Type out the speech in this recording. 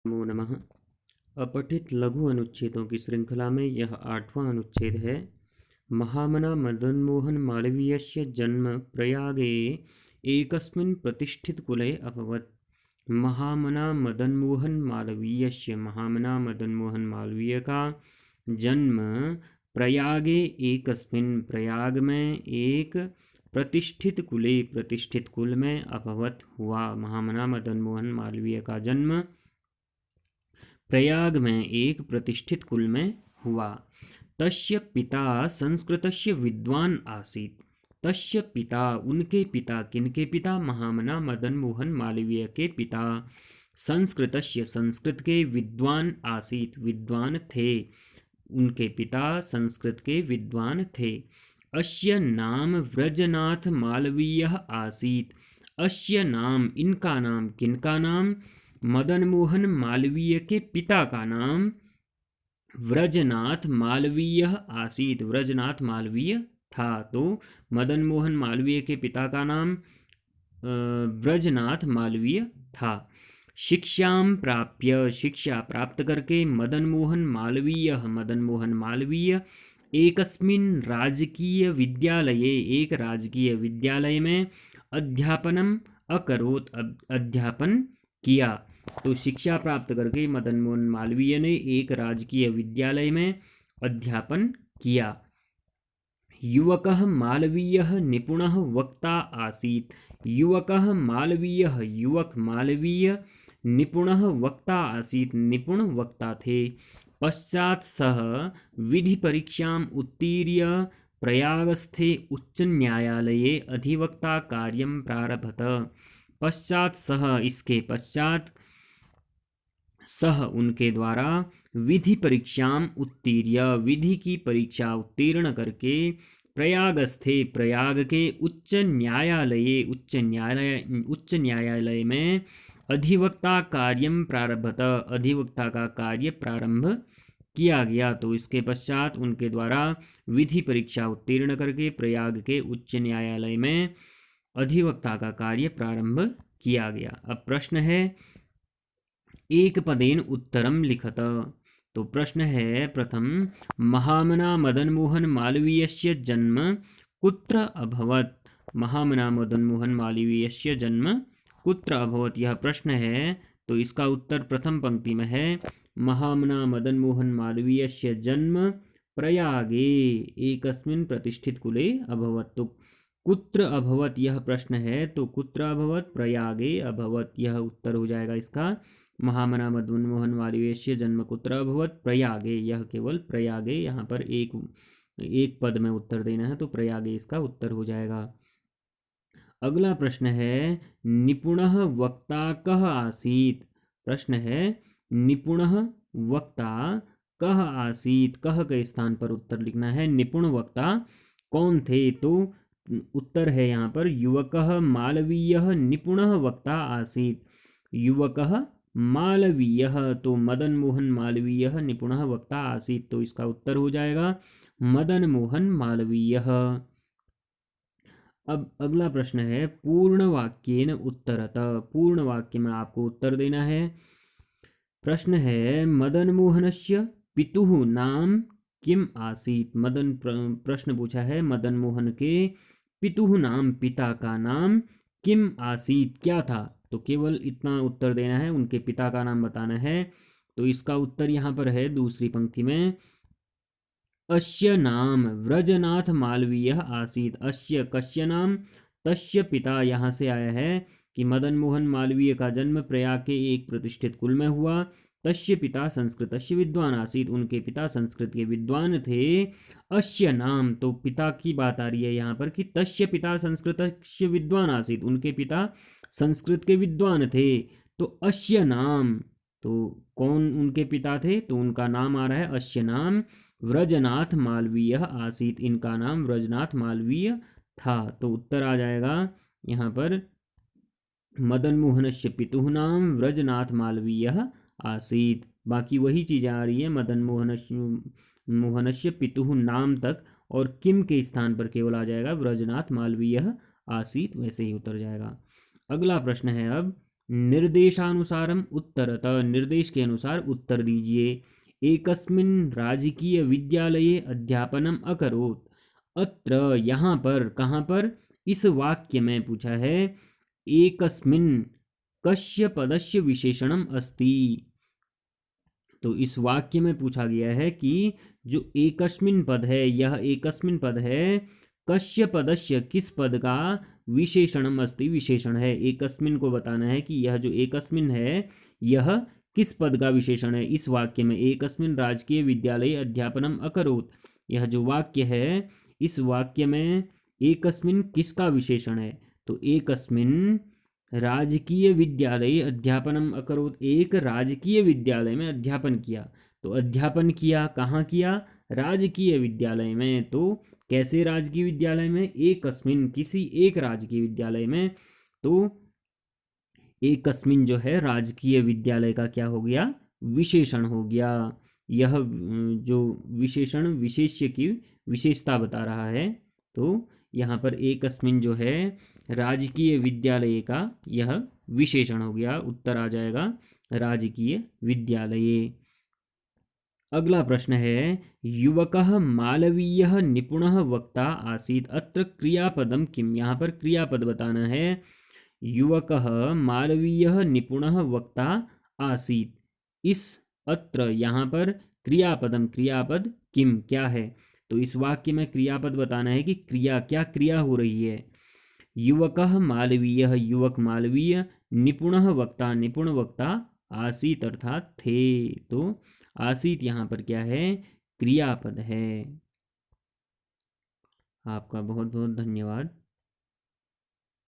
नमो नमः। अपठित लघु अनुच्छेदों की श्रृंखला में यह 8वां अनुच्छेद है। महामना मदन मोहन मालवीयस्य जन्म प्रयागे एकस्मिन् प्रतिष्ठित कुले अभवत्। महामना मदन मोहन मालवीय का जन्म प्रयागे एकस्मिन् प्रयाग में एक प्रतिष्ठित कुल में अभवत हुआ। महामना मदन मोहन मालवीय का जन्म प्रयाग में एक प्रतिष्ठित कुल में हुआ। तस्य पिता संस्कृतस्य विद्वान आसीत्। तस्य पिता उनके पिता, किनके पिता? महामना मदन मोहन मालवीय के पिता। संस्कृतस्य संस्कृत के, विद्वान आसीत् विद्वान थे। उनके पिता संस्कृत के विद्वान थे। अस्य नाम व्रजनाथ मालवीयः आसीत्। अस्य नाम, इनका नाम, किनका नाम? मदन मोहन मालवीय के पिता का नाम व्रजनाथ मालवीय आसीत। व्रजनाथ मालवीय था। तो मदन मोहन मालवीय के पिता का नाम व्रजनाथ मालवीय था। शिक्षां प्राप्य, शिक्षा प्राप्त करके, मदन मोहन मालवीय एकस्मिन् राजकीय विद्यालये, एक राजकीय विद्यालय में अध्यापनम अकरोत्, अध्यापन किया। तो शिक्षा प्राप्त करके मदन मोहन मालवीय ने एक राजकीय विद्यालय में अध्यापन किया। युवकः मालवीयः निपुणः वक्ता आसीत्। युवकः मालवीयः, युवक मालवीय, निपुणः वक्ता आसीत्, निपुण वक्ता थे। पश्चात् सः विधि परीक्षाम् उत्तीर्य प्रयागस्थे उच्च न्यायालये अधिवक्ता कार्यं प्रारभत। पश्चात सह, इसके पश्चात, सह उनके द्वारा, विधि परीक्षाम उत्तीर्य, विधि की परीक्षा उत्तीर्ण करके, प्रयागस्थे, प्रयाग के, उच्च न्यायालय में अधिवक्ता कार्यम प्रारभत, अधिवक्ता का कार्य प्रारंभ किया गया। तो इसके पश्चात उनके द्वारा विधि परीक्षा उत्तीर्ण करके प्रयाग के उच्च न्यायालय में अधिवक्ता का कार्य प्रारंभ किया गया। अब प्रश्न है, एक पदेन उत्तरम लिखत। तो प्रश्न है प्रथम, महामना मदन मोहन मालवीयस्य जन्म कुत्र अभवत्? महामना मदन मोहन मालवीयस्य जन्म कुत्र अभवत्, यह प्रश्न है। तो इसका उत्तर प्रथम पंक्ति में है, महामना मदन मोहन मालवीयस्य जन्म प्रयागे एकस्मिन् प्रतिष्ठित कुले अभवत्। तो कुत्र अभवत यह प्रश्न है, तो कुत्र अभवत? प्रयागे अभवत, यह उत्तर हो जाएगा इसका। महामना मदन मोहन मालवीयस्य जन्म कुत्र अभवत? प्रयागे, यह केवल प्रयागे, यहाँ पर एक पद में उत्तर देना है, तो प्रयागे इसका उत्तर हो जाएगा। अगला प्रश्न है, निपुणः वक्ता कः आसीत्? प्रश्न है, निपुणः वक्ता कः आसीत्, कः के स्थान पर उत्तर लिखना है। निपुण वक्ता कौन थे? तो उत्तर है यहाँ पर, युवकः मालवीयः निपुणः वक्ता आसीत्। युवकः मालवीयः, तो मदन मोहन मालवीयः निपुणः वक्ता आसीत्, तो इसका उत्तर हो जाएगा मदन मोहन मालवीयः। अब अगला प्रश्न है, पूर्ण वाक्येन उत्तरत। पूर्ण वाक्य में आपको उत्तर देना है। प्रश्न है, मदन मोहनस्य पितुः नाम किम आसीत्? प्रश्न पूछा है, मदन मोहन के पितुः नाम, पिता का नाम, किम आसीत्, क्या था? तो केवल इतना उत्तर देना है, उनके पिता का नाम बताना है। तो इसका उत्तर यहाँ पर है दूसरी पंक्ति में, अस्य नाम व्रजनाथ मालवीय आसीत्। अस्य, कस्य नाम? तस्य पिता, यहाँ से आया है कि मदन मोहन मालवीय का जन्म प्रयाग के एक प्रतिष्ठित कुल में हुआ। तस्य पिता संस्कृतस्य विद्वान आसीत्, उनके पिता संस्कृत के विद्वान थे। अस्य नाम, तो पिता की बात आ रही है यहाँ पर कि तस्य पिता संस्कृतस्य विद्वान आसीत्, उनके पिता संस्कृत के विद्वान थे। तो अस्य नाम, तो कौन उनके पिता थे? तो उनका नाम आ रहा है, अस्य नाम व्रजनाथ मालवीय आसीत्, इनका नाम व्रजनाथ मालवीय था। तो उत्तर आ जाएगा यहाँ पर, मदन मोहनस्य पितुः नाम व्रजनाथ मालवीय आसीत्। बाकी वही चीज़ आ रही है, मदन मोहनस्य पितुः नाम तक, और किम के स्थान पर केवल आ जाएगा व्रजनाथ मालवीय आसीत्, वैसे ही उतर जाएगा। अगला प्रश्न है अब, निर्देशानुसारम उत्तरत, निर्देश के अनुसार उत्तर दीजिए। एकस्मिन् राजकीय विद्यालये अध्यापनम अकरोत्। अत्र यहाँ पर, कहाँ पर, इस वाक्य में पूछा है एकस्मिन् कस्य पदस्य विशेषणम अस्ति। तो इस वाक्य में पूछा गया है कि जो एकस्मिन् पद है, यह एकस्मिन् पद है, कस्य पदस्य किस पद का विशेषणम अस्ति, विशेषण है। एकस्मिन् को बताना है कि यह जो एकस्मिन् है यह किस पद का विशेषण है। इस वाक्य में एकस्मिन् राजकीय विद्यालये अध्यापनम अकरोत्, यह जो वाक्य है इस वाक्य में एकस्मिन् किसका विशेषण है। तो एकस्मिन् राजकीय विद्यालय अध्यापनम अकरोत्, एक राजकीय विद्यालय में अध्यापन किया। तो अध्यापन किया कहाँ किया, राजकीय विद्यालय में। तो कैसे राजकीय विद्यालय में, एकस्मिन् किसी एक राजकीय विद्यालय में। तो एकस्मिन् जो है राजकीय विद्यालय का क्या हो गया, विशेषण हो गया। यह जो विशेषण विशेष्य की विशेषता बता रहा है। तो यहाँ पर एकस्मिन् जो है राजकीय विद्यालय का यह विशेषण हो गया। उत्तर आ जाएगा राजकीय विद्यालये। अगला प्रश्न है युवकः मालवीयः निपुणः वक्ता आसीत्, अत्र क्रियापदम किम। यहाँ पर क्रियापद बताना है। युवकः मालवीयः निपुणः वक्ता आसीत्, इस अत्र यहाँ पर क्रियापदम, क्रियापद किम क्या है। तो इस वाक्य में क्रियापद बताना है कि क्रिया, क्या क्रिया हो रही है। युवकः मालवीयः, युवक मालवीय, निपुणः वक्ता, निपुण वक्ता, आसीत् अर्थात थे। तो आसीत यहाँ पर क्या है, क्रियापद है। आपका बहुत बहुत धन्यवाद।